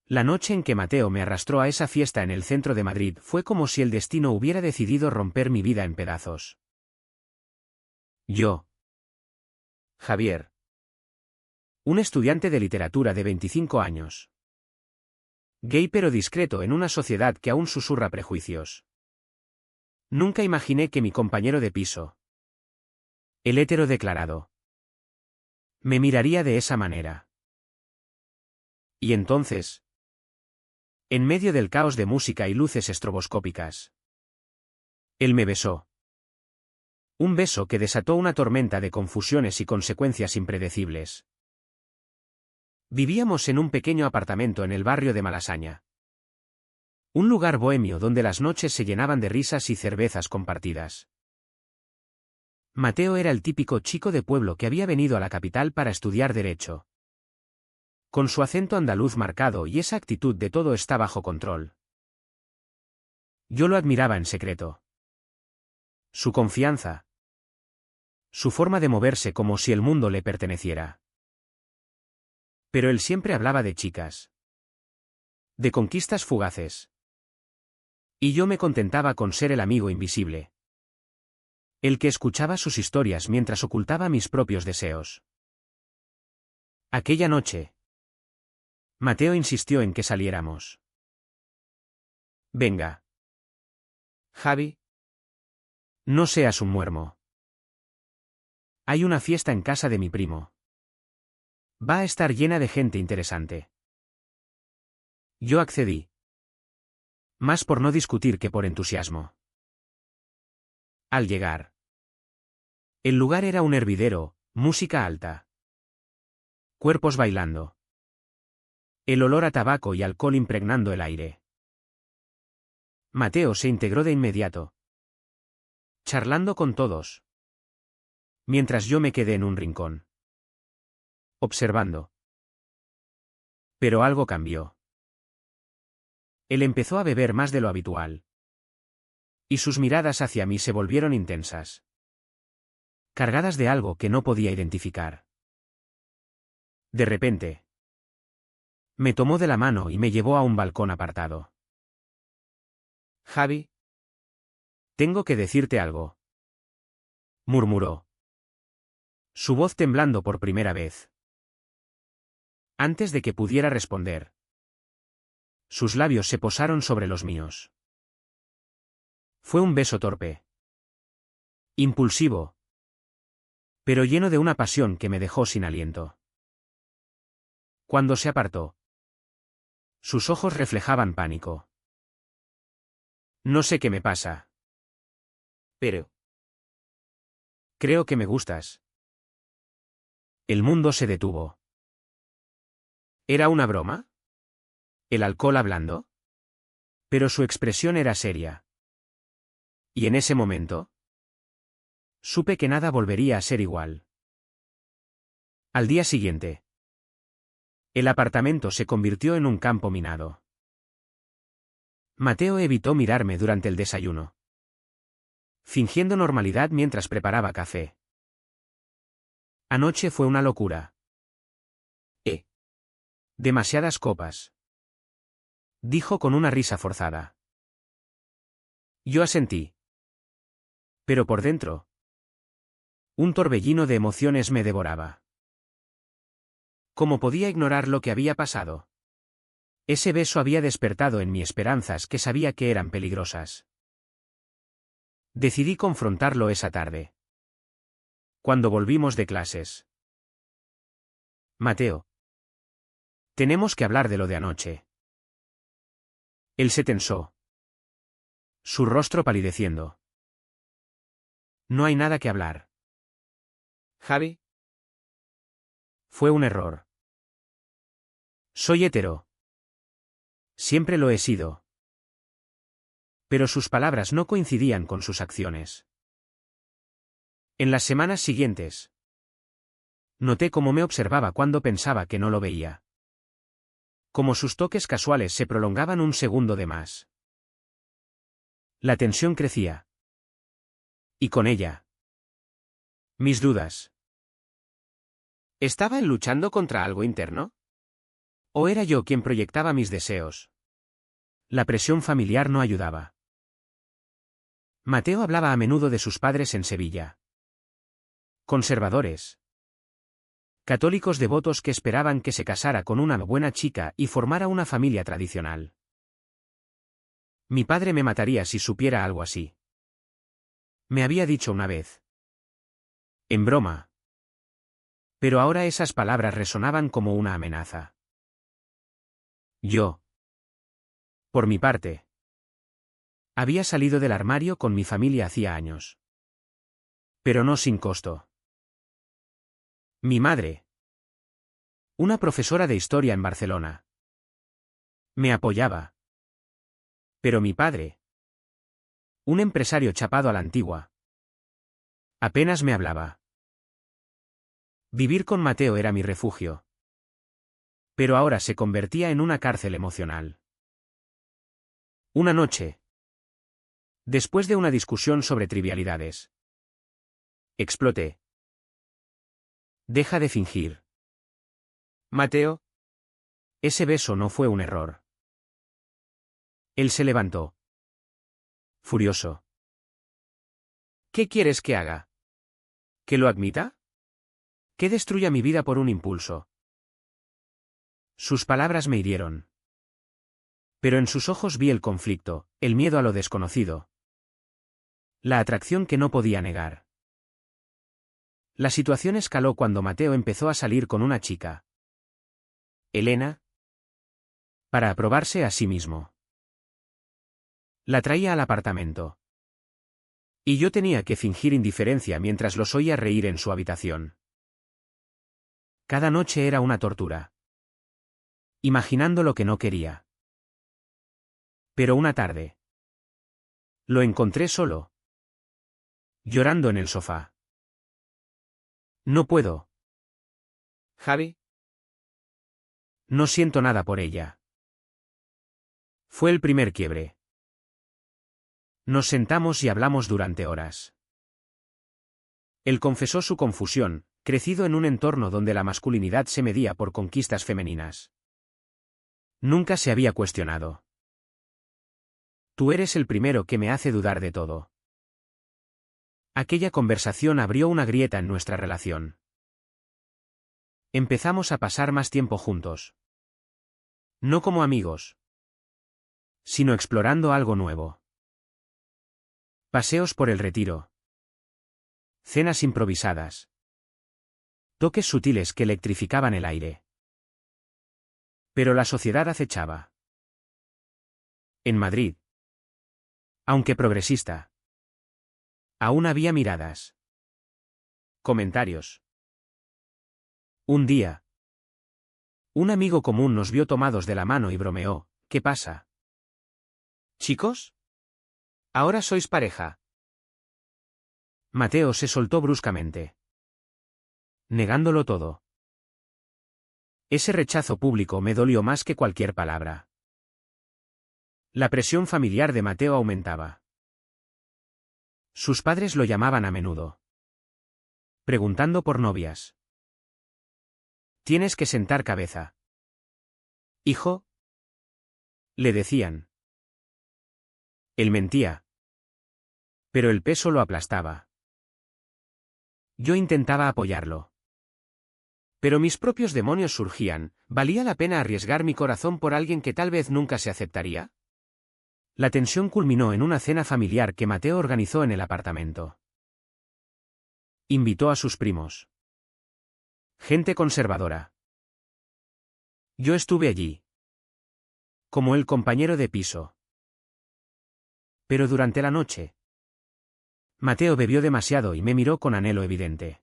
La noche en que Mateo me arrastró a esa fiesta en el centro de Madrid fue como si el destino hubiera decidido romper mi vida en pedazos. Yo. Javier. Un estudiante de literatura de 25 años. Gay pero discreto en una sociedad que aún susurra prejuicios. Nunca imaginé que mi compañero de piso, el hétero declarado, me miraría de esa manera. Y entonces, en medio del caos de música y luces estroboscópicas, él me besó. Un beso que desató una tormenta de confusiones y consecuencias impredecibles. Vivíamos en un pequeño apartamento en el barrio de Malasaña. Un lugar bohemio donde las noches se llenaban de risas y cervezas compartidas. Mateo era el típico chico de pueblo que había venido a la capital para estudiar derecho. Con su acento andaluz marcado y esa actitud de todo está bajo control. Yo lo admiraba en secreto. Su confianza. Su forma de moverse como si el mundo le perteneciera. Pero él siempre hablaba de chicas. De conquistas fugaces. Y yo me contentaba con ser el amigo invisible. El que escuchaba sus historias mientras ocultaba mis propios deseos. Aquella noche, Mateo insistió en que saliéramos. Venga. Javi. No seas un muermo. Hay una fiesta en casa de mi primo. Va a estar llena de gente interesante. Yo accedí. Más por no discutir que por entusiasmo. Al llegar. El lugar era un hervidero, música alta. Cuerpos bailando. El olor a tabaco y alcohol impregnando el aire. Mateo se integró de inmediato. Charlando con todos. Mientras yo me quedé en un rincón. Observando. Pero algo cambió. Él empezó a beber más de lo habitual. Y sus miradas hacia mí se volvieron intensas. Cargadas de algo que no podía identificar. De repente. Me tomó de la mano y me llevó a un balcón apartado. Javi. Tengo que decirte algo. Murmuró. Su voz temblando por primera vez. Antes de que pudiera responder. Sus labios se posaron sobre los míos. Fue un beso torpe. Impulsivo. Pero lleno de una pasión que me dejó sin aliento. Cuando se apartó. Sus ojos reflejaban pánico. No sé qué me pasa. Pero. Creo que me gustas. El mundo se detuvo. ¿Era una broma? ¿El alcohol hablando? Pero su expresión era seria. Y en ese momento. Supe que nada volvería a ser igual. Al día siguiente. El apartamento se convirtió en un campo minado. Mateo evitó mirarme durante el desayuno. Fingiendo normalidad mientras preparaba café. Anoche fue una locura. Demasiadas copas. Dijo con una risa forzada. Yo asentí. Pero por dentro. Un torbellino de emociones me devoraba. ¿Cómo podía ignorar lo que había pasado? Ese beso había despertado en mí esperanzas que sabía que eran peligrosas. Decidí confrontarlo esa tarde. Cuando volvimos de clases. Mateo. Tenemos que hablar de lo de anoche. Él se tensó. Su rostro palideciendo. No hay nada que hablar. Javi. Fue un error. Soy hetero. Siempre lo he sido. Pero sus palabras no coincidían con sus acciones. En las semanas siguientes. Noté cómo me observaba cuando pensaba que no lo veía. Como sus toques casuales se prolongaban un segundo de más. La tensión crecía. Y con ella. Mis dudas. ¿Estaba él luchando contra algo interno? ¿O era yo quien proyectaba mis deseos? La presión familiar no ayudaba. Mateo hablaba a menudo de sus padres en Sevilla. Conservadores. Católicos devotos que esperaban que se casara con una buena chica y formara una familia tradicional. Mi padre me mataría si supiera algo así. Me había dicho una vez. En broma. Pero ahora esas palabras resonaban como una amenaza. Yo. Por mi parte. Había salido del armario con mi familia hacía años. Pero no sin costo. Mi madre. Una profesora de historia en Barcelona. Me apoyaba. Pero mi padre. Un empresario chapado a la antigua. Apenas me hablaba. Vivir con Mateo era mi refugio. Pero ahora se convertía en una cárcel emocional. Una noche. Después de una discusión sobre trivialidades. Exploté. Deja de fingir. Mateo. Ese beso no fue un error. Él se levantó. Furioso. ¿Qué quieres que haga? ¿Que lo admita? ¿Que destruya mi vida por un impulso? Sus palabras me hirieron. Pero en sus ojos vi el conflicto, el miedo a lo desconocido. La atracción que no podía negar. La situación escaló cuando Mateo empezó a salir con una chica. Elena. Para aprobarse a sí mismo. La traía al apartamento. Y yo tenía que fingir indiferencia mientras los oía reír en su habitación. Cada noche era una tortura. Imaginando lo que no quería. Pero una tarde. Lo encontré solo. Llorando en el sofá. No puedo. Javi. No siento nada por ella. Fue el primer quiebre. Nos sentamos y hablamos durante horas. Él confesó su confusión, crecido en un entorno donde la masculinidad se medía por conquistas femeninas. Nunca se había cuestionado. Tú eres el primero que me hace dudar de todo. Aquella conversación abrió una grieta en nuestra relación. Empezamos a pasar más tiempo juntos. No como amigos, sino explorando algo nuevo. Paseos por el Retiro. Cenas improvisadas. Toques sutiles que electrificaban el aire. Pero la sociedad acechaba. En Madrid. Aunque progresista. Aún había miradas. Comentarios. Un día. Un amigo común nos vio tomados de la mano y bromeó. ¿Qué pasa? ¿Chicos? ¿Ahora sois pareja? Mateo se soltó bruscamente. Negándolo todo. Ese rechazo público me dolió más que cualquier palabra. La presión familiar de Mateo aumentaba. Sus padres lo llamaban a menudo. Preguntando por novias. Tienes que sentar cabeza. Hijo. Le decían. Él mentía. Pero el peso lo aplastaba. Yo intentaba apoyarlo. Pero mis propios demonios surgían. ¿Valía la pena arriesgar mi corazón por alguien que tal vez nunca se aceptaría? La tensión culminó en una cena familiar que Mateo organizó en el apartamento. Invitó a sus primos. Gente conservadora. Yo estuve allí. Como el compañero de piso. Pero durante la noche. Mateo bebió demasiado y me miró con anhelo evidente.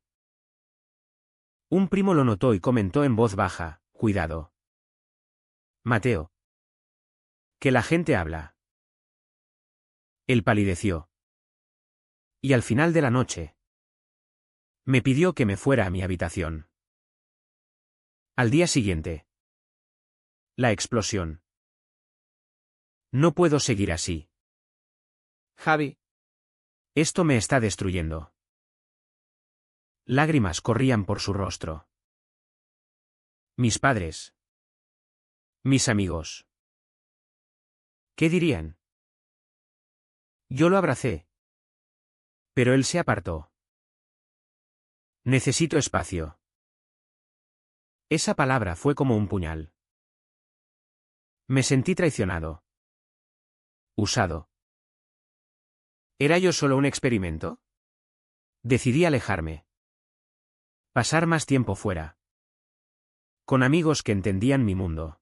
Un primo lo notó y comentó en voz baja, cuidado. Mateo. Que la gente habla. Él palideció. Y al final de la noche. Me pidió que me fuera a mi habitación. Al día siguiente. La explosión. No puedo seguir así. Javi. Esto me está destruyendo. Lágrimas corrían por su rostro. Mis padres. Mis amigos. ¿Qué dirían? Yo lo abracé. Pero él se apartó. Necesito espacio. Esa palabra fue como un puñal. Me sentí traicionado. Usado. ¿Era yo solo un experimento? Decidí alejarme. Pasar más tiempo fuera. Con amigos que entendían mi mundo.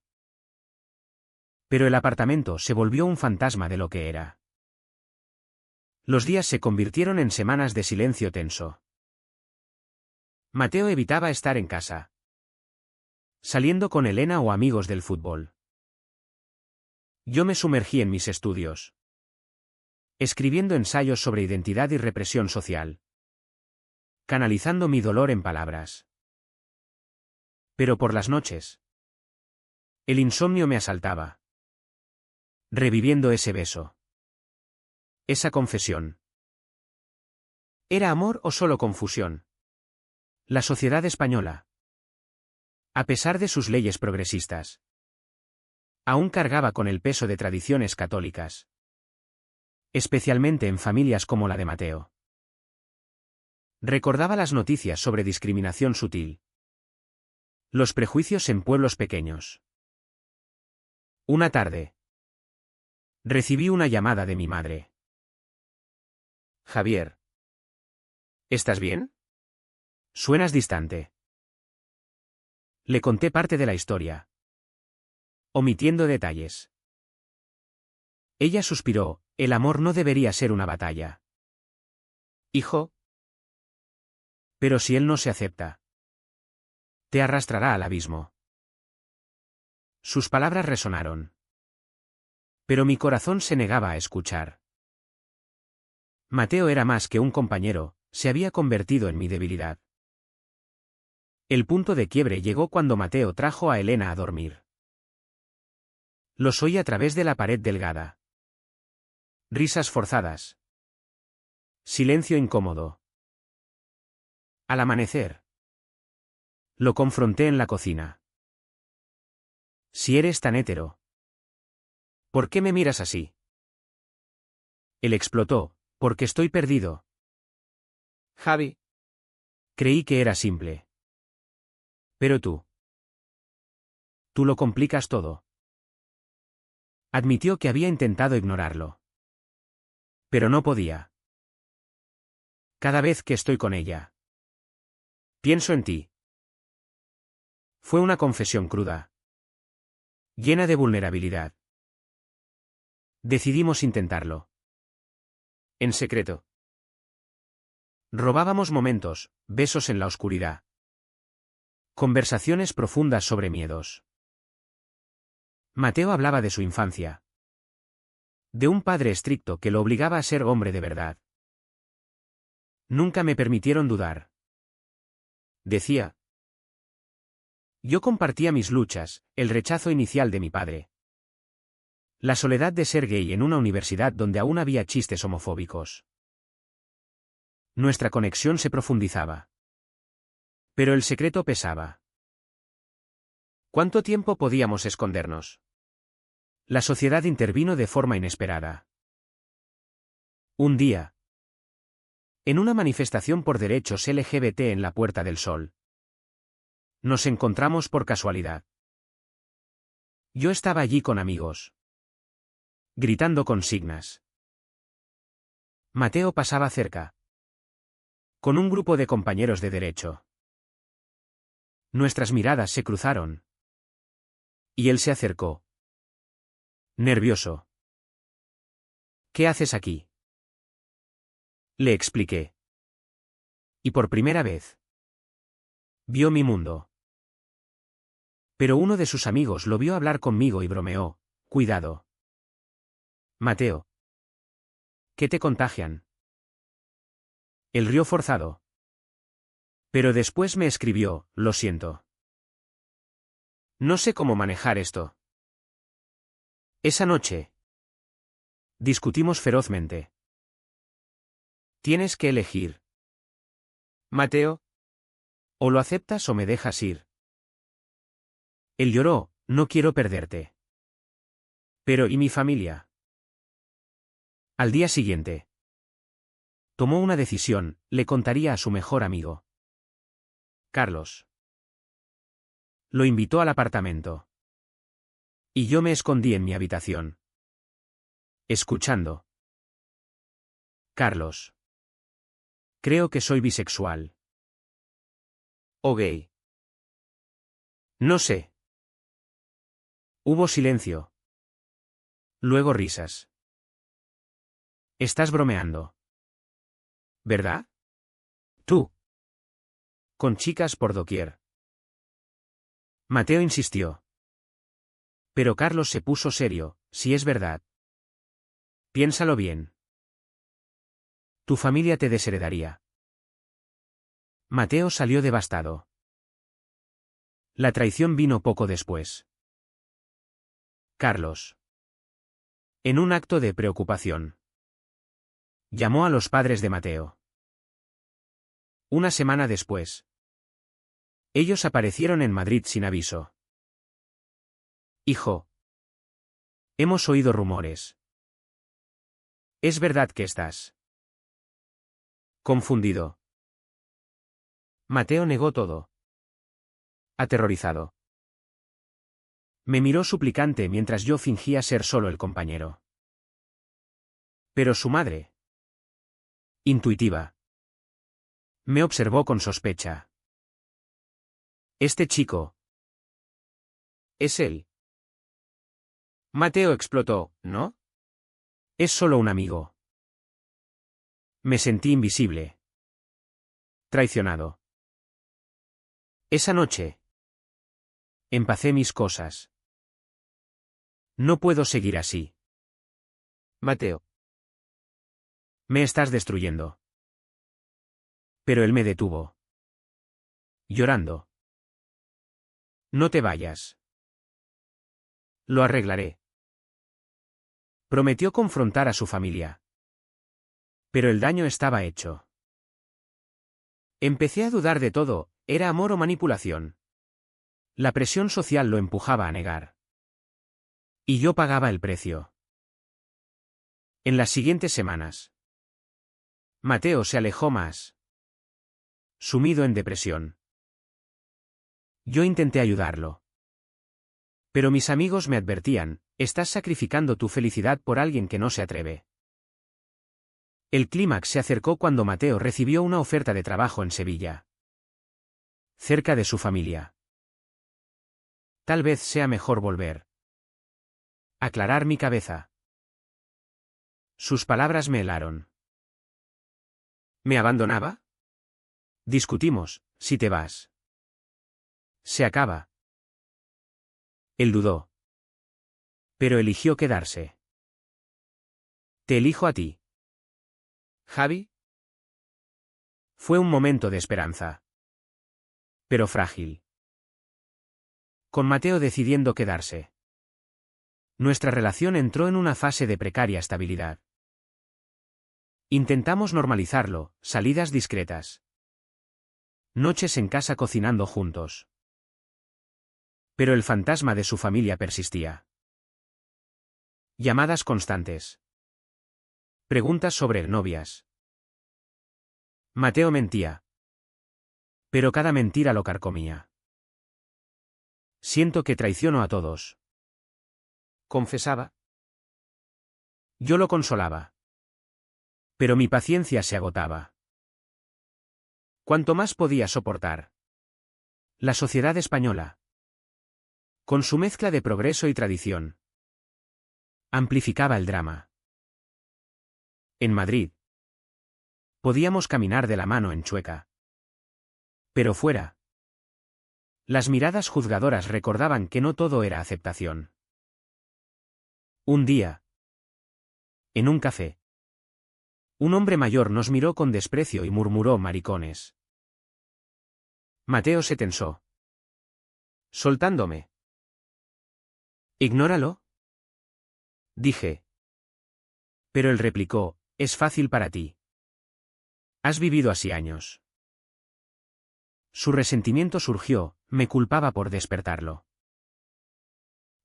Pero el apartamento se volvió un fantasma de lo que era. Los días se convirtieron en semanas de silencio tenso. Mateo evitaba estar en casa. Saliendo con Elena o amigos del fútbol. Yo me sumergí en mis estudios. Escribiendo ensayos sobre identidad y represión social. Canalizando mi dolor en palabras. Pero por las noches. El insomnio me asaltaba. Reviviendo ese beso. Esa confesión. ¿Era amor o solo confusión? La sociedad española. A pesar de sus leyes progresistas. Aún cargaba con el peso de tradiciones católicas. Especialmente en familias como la de Mateo. Recordaba las noticias sobre discriminación sutil. Los prejuicios en pueblos pequeños. Una tarde. Recibí una llamada de mi madre. Javier. ¿Estás bien? Suenas distante. Le conté parte de la historia. Omitiendo detalles. Ella suspiró, el amor no debería ser una batalla. Hijo. Pero si él no se acepta. Te arrastrará al abismo. Sus palabras resonaron. Pero mi corazón se negaba a escuchar. Mateo era más que un compañero, se había convertido en mi debilidad. El punto de quiebre llegó cuando Mateo trajo a Elena a dormir. Los oí a través de la pared delgada. Risas forzadas. Silencio incómodo. Al amanecer. Lo confronté en la cocina. Si eres tan hétero. ¿Por qué me miras así? Él explotó, porque estoy perdido. Javi. Creí que era simple. Pero tú. Tú lo complicas todo. Admitió que había intentado ignorarlo. Pero no podía. Cada vez que estoy con ella. Pienso en ti. Fue una confesión cruda. Llena de vulnerabilidad. Decidimos intentarlo. En secreto. Robábamos momentos, besos en la oscuridad. Conversaciones profundas sobre miedos. Mateo hablaba de su infancia. De un padre estricto que lo obligaba a ser hombre de verdad. Nunca me permitieron dudar. Decía. Yo compartía mis luchas, el rechazo inicial de mi padre. La soledad de ser gay en una universidad donde aún había chistes homofóbicos. Nuestra conexión se profundizaba. Pero el secreto pesaba. ¿Cuánto tiempo podíamos escondernos? La sociedad intervino de forma inesperada. Un día. En una manifestación por derechos LGBT en la Puerta del Sol. Nos encontramos por casualidad. Yo estaba allí con amigos. Gritando consignas. Mateo pasaba cerca. Con un grupo de compañeros de derecho. Nuestras miradas se cruzaron. Y él se acercó. Nervioso. ¿Qué haces aquí? Le expliqué. Y por primera vez. Vio mi mundo. Pero uno de sus amigos lo vio hablar conmigo y bromeó. Cuidado. Mateo. ¿Qué te contagian? El rió forzado. Pero después me escribió, lo siento. No sé cómo manejar esto. Esa noche. Discutimos ferozmente. Tienes que elegir. Mateo. O lo aceptas o me dejas ir. Él lloró, No quiero perderte. Pero ¿y mi familia? Al día siguiente. Tomó una decisión, le contaría a su mejor amigo. Carlos. Lo invitó al apartamento. Y yo me escondí en mi habitación. Escuchando. Carlos. Creo que soy bisexual. ¿O gay? No sé. Hubo silencio. Luego risas. Estás bromeando. ¿Verdad? Tú. Con chicas por doquier. Mateo insistió. Pero Carlos se puso serio, si es verdad. Piénsalo bien. Tu familia te desheredaría. Mateo salió devastado. La traición vino poco después. Carlos. En un acto de preocupación. Llamó a los padres de Mateo. Una semana después. Ellos aparecieron en Madrid sin aviso. Hijo. Hemos oído rumores. ¿Es verdad que estás confundido? Mateo negó todo. Aterrorizado. Me miró suplicante mientras yo fingía ser solo el compañero. Pero su madre. Intuitiva. Me observó con sospecha. Este chico. Es él. Mateo explotó, ¿no? Es solo un amigo. Me sentí invisible. Traicionado. Esa noche. Empacé mis cosas. No puedo seguir así. Mateo. Me estás destruyendo. Pero él me detuvo. Llorando. No te vayas. Lo arreglaré. Prometió confrontar a su familia. Pero el daño estaba hecho. Empecé a dudar de todo, ¿era amor o manipulación? La presión social lo empujaba a negar. Y yo pagaba el precio. En las siguientes semanas. Mateo se alejó más. Sumido en depresión. Yo intenté ayudarlo. Pero mis amigos me advertían, estás sacrificando tu felicidad por alguien que no se atreve. El clímax se acercó cuando Mateo recibió una oferta de trabajo en Sevilla. Cerca de su familia. Tal vez sea mejor volver. Aclarar mi cabeza. Sus palabras me helaron. ¿Me abandonaba? Discutimos, si te vas. Se acaba. Él dudó. Pero eligió quedarse. Te elijo a ti. ¿Javi? Fue un momento de esperanza. Pero frágil. Con Mateo decidiendo quedarse. Nuestra relación entró en una fase de precaria estabilidad. Intentamos normalizarlo, salidas discretas. Noches en casa cocinando juntos. Pero el fantasma de su familia persistía. Llamadas constantes. Preguntas sobre novias. Mateo mentía. Pero cada mentira lo carcomía. Siento que traiciono a todos. Confesaba. Yo lo consolaba. Pero mi paciencia se agotaba. ¿Cuánto más podía soportar? La sociedad española. Con su mezcla de progreso y tradición. Amplificaba el drama. En Madrid. Podíamos caminar de la mano en Chueca. Pero fuera. Las miradas juzgadoras recordaban que no todo era aceptación. Un día. En un café. Un hombre mayor nos miró con desprecio y murmuró maricones. Mateo se tensó. Soltándome. Ignóralo. Dije. Pero él replicó, es fácil para ti. Has vivido así años. Su resentimiento surgió, me culpaba por despertarlo.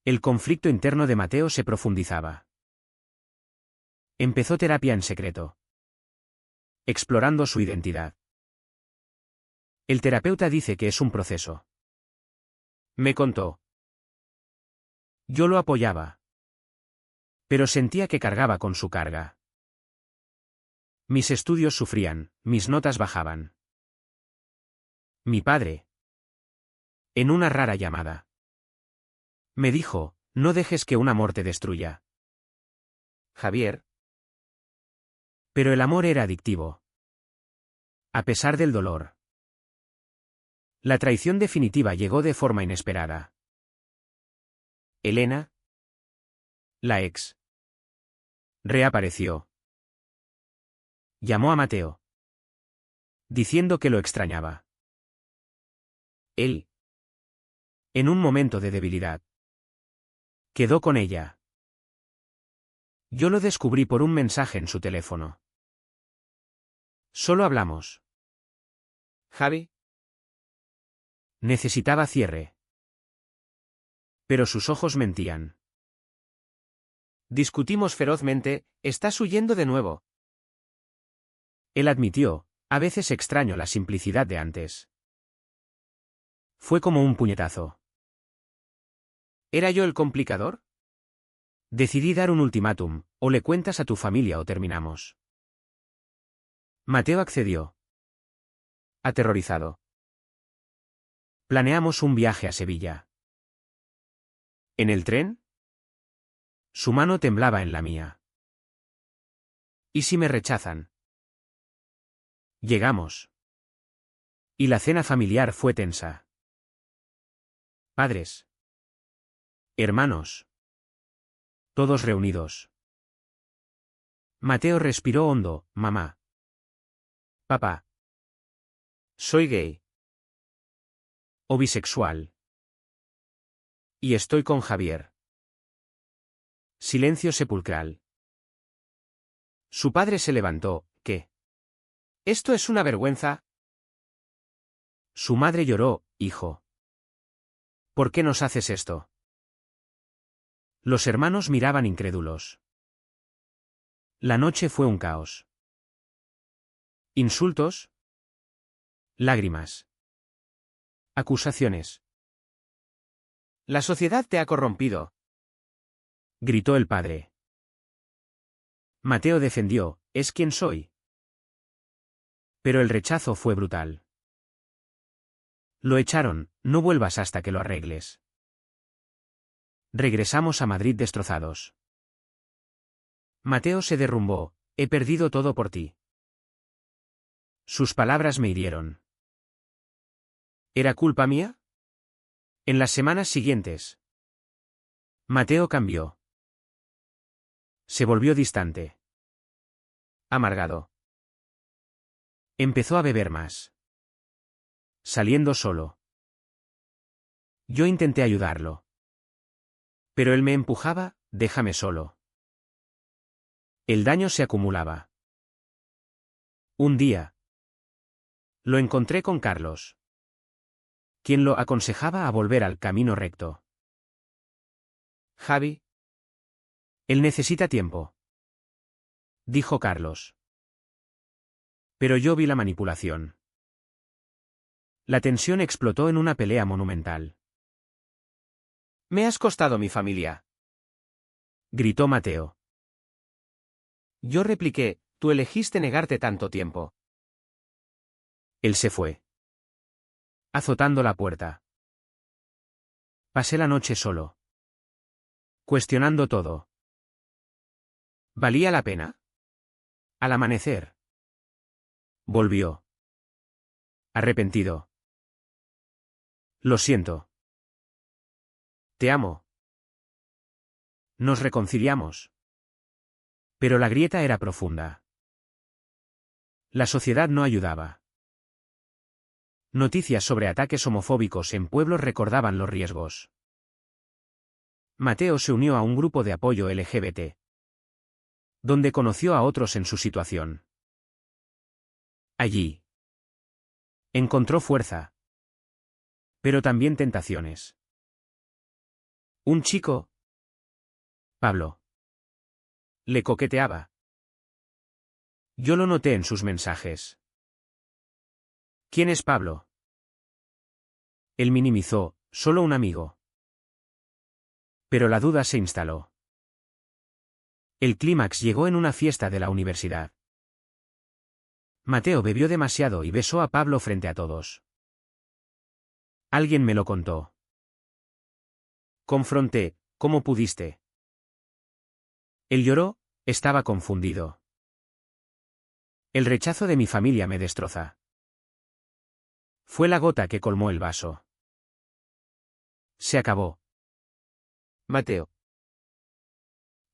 El conflicto interno de Mateo se profundizaba. Empezó terapia en secreto, explorando su identidad. El terapeuta dice que es un proceso. Me contó. Yo lo apoyaba. Pero sentía que cargaba con su carga. Mis estudios sufrían, mis notas bajaban. Mi padre. En una rara llamada. Me dijo, no dejes que un amor te destruya. Javier. Pero el amor era adictivo. A pesar del dolor. La traición definitiva llegó de forma inesperada. Elena, la ex, reapareció. Llamó a Mateo, diciendo que lo extrañaba. Él, en un momento de debilidad, quedó con ella. Yo lo descubrí por un mensaje en su teléfono. Solo hablamos. Javi. Necesitaba cierre. Pero sus ojos mentían. Discutimos ferozmente, estás huyendo de nuevo. Él admitió, a veces extraño la simplicidad de antes. Fue como un puñetazo. ¿Era yo el complicador? Decidí dar un ultimátum, o le cuentas a tu familia o terminamos. Mateo accedió. Aterrorizado. Planeamos un viaje a Sevilla. ¿En el tren? Su mano temblaba en la mía. ¿Y si me rechazan? Llegamos. Y la cena familiar fue tensa. Padres. Hermanos. Todos reunidos. Mateo respiró hondo, mamá. Papá. Soy gay. O bisexual. Y estoy con Javier. Silencio sepulcral. Su padre se levantó, ¿qué? Esto es una vergüenza. Su madre lloró, hijo. ¿Por qué nos haces esto? Los hermanos miraban incrédulos. La noche fue un caos. Insultos. Lágrimas. Acusaciones. La sociedad te ha corrompido, gritó el padre. Mateo defendió, es quien soy. Pero el rechazo fue brutal. Lo echaron, no vuelvas hasta que lo arregles. Regresamos a Madrid destrozados. Mateo se derrumbó, he perdido todo por ti. Sus palabras me hirieron. ¿Era culpa mía? En las semanas siguientes. Mateo cambió. Se volvió distante. Amargado. Empezó a beber más. Saliendo solo. Yo intenté ayudarlo. Pero él me empujaba, déjame solo. El daño se acumulaba. Un día. Lo encontré con Carlos, quien lo aconsejaba a volver al camino recto. Javi. Él necesita tiempo, dijo Carlos. Pero yo vi la manipulación. La tensión explotó en una pelea monumental. Me has costado mi familia, gritó Mateo. Yo repliqué, tú elegiste negarte tanto tiempo. Él se fue, azotando la puerta. Pasé la noche solo, cuestionando todo. ¿Valía la pena? Al amanecer. Volvió. Arrepentido. Lo siento. Te amo. Nos reconciliamos. Pero la grieta era profunda. La sociedad no ayudaba. Noticias sobre ataques homofóbicos en pueblos recordaban los riesgos. Mateo se unió a un grupo de apoyo LGBT, donde conoció a otros en su situación. Allí encontró fuerza, pero también tentaciones. Un chico. Pablo. Le coqueteaba. Yo lo noté en sus mensajes. ¿Quién es Pablo? Él minimizó, solo un amigo. Pero la duda se instaló. El clímax llegó en una fiesta de la universidad. Mateo bebió demasiado y besó a Pablo frente a todos. Alguien me lo contó. Confronté, ¿cómo pudiste? Él lloró, estaba confundido. El rechazo de mi familia me destroza. Fue la gota que colmó el vaso. Se acabó. Mateo.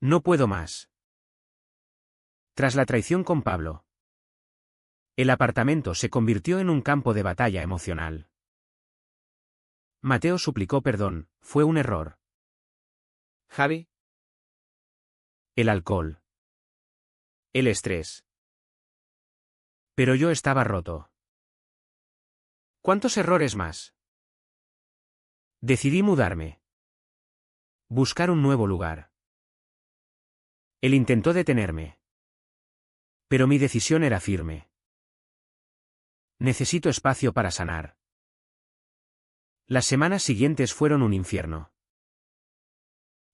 No puedo más. Tras la traición con Pablo, el apartamento se convirtió en un campo de batalla emocional. Mateo suplicó perdón, fue un error. Javi. El alcohol. El estrés. Pero yo estaba roto. ¿Cuántos errores más? Decidí mudarme. Buscar un nuevo lugar. Él intentó detenerme. Pero mi decisión era firme. Necesito espacio para sanar. Las semanas siguientes fueron un infierno.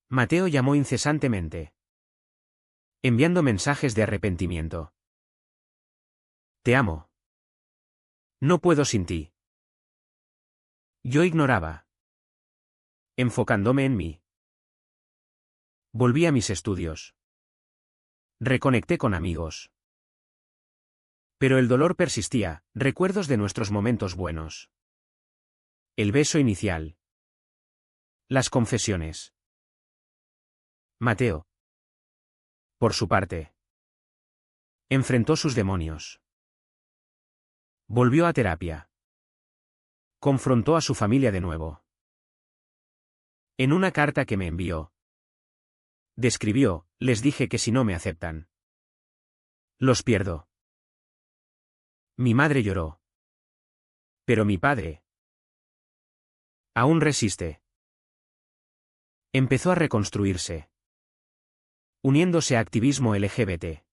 Mateo llamó incesantemente, enviando mensajes de arrepentimiento. Te amo. No puedo sin ti. Yo ignoraba, enfocándome en mí. Volví a mis estudios. Reconecté con amigos. Pero el dolor persistía, recuerdos de nuestros momentos buenos. El beso inicial. Las confesiones. Mateo, por su parte, enfrentó sus demonios. Volvió a terapia. Confrontó a su familia de nuevo. En una carta que me envió, describió, les dije que si no me aceptan, los pierdo. Mi madre lloró. Pero mi padre aún resiste. Empezó a reconstruirse, uniéndose a activismo LGBT.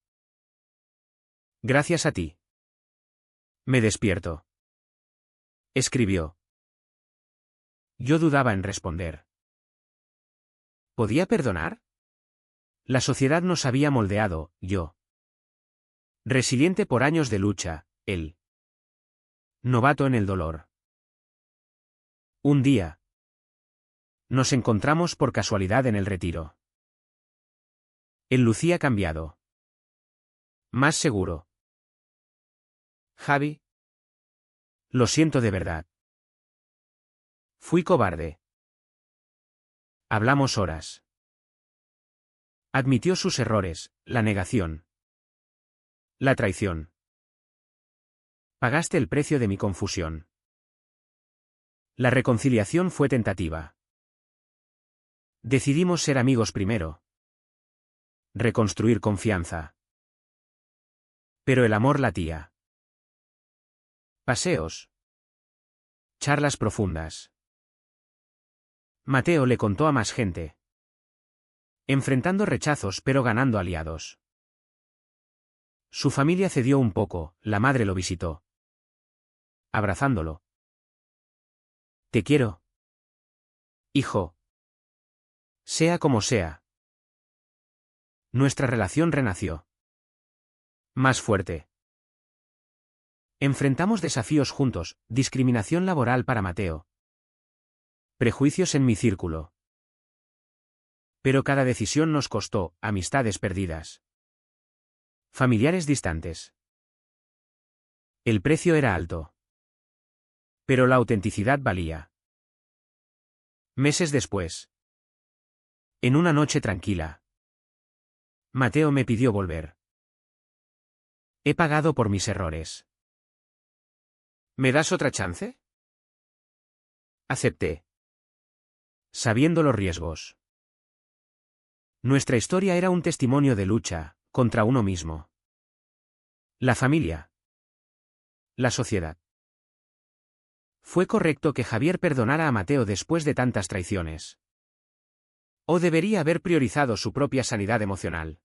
Gracias a ti. Me despierto. Escribió. Yo dudaba en responder. ¿Podía perdonar? La sociedad nos había moldeado, yo. Resiliente por años de lucha, él. Novato en el dolor. Un día. Nos encontramos por casualidad en el retiro. Él lucía cambiado. Más seguro. Javi. Lo siento de verdad. Fui cobarde. Hablamos horas. Admitió sus errores, la negación. La traición. Pagaste el precio de mi confusión. La reconciliación fue tentativa. Decidimos ser amigos primero. Reconstruir confianza. Pero el amor latía. Paseos. Charlas profundas. Mateo le contó a más gente. Enfrentando rechazos pero ganando aliados. Su familia cedió un poco, la madre lo visitó. Abrazándolo. Te quiero. Hijo. Sea como sea. Nuestra relación renació. Más fuerte. Enfrentamos desafíos juntos, discriminación laboral para Mateo. Prejuicios en mi círculo. Pero cada decisión nos costó, amistades perdidas. Familiares distantes. El precio era alto. Pero la autenticidad valía. Meses después. En una noche tranquila. Mateo me pidió volver. He pagado por mis errores. ¿Me das otra chance? Acepté. Sabiendo los riesgos. Nuestra historia era un testimonio de lucha, contra uno mismo. La familia. La sociedad. Fue correcto que Javier perdonara a Mateo después de tantas traiciones. O debería haber priorizado su propia sanidad emocional.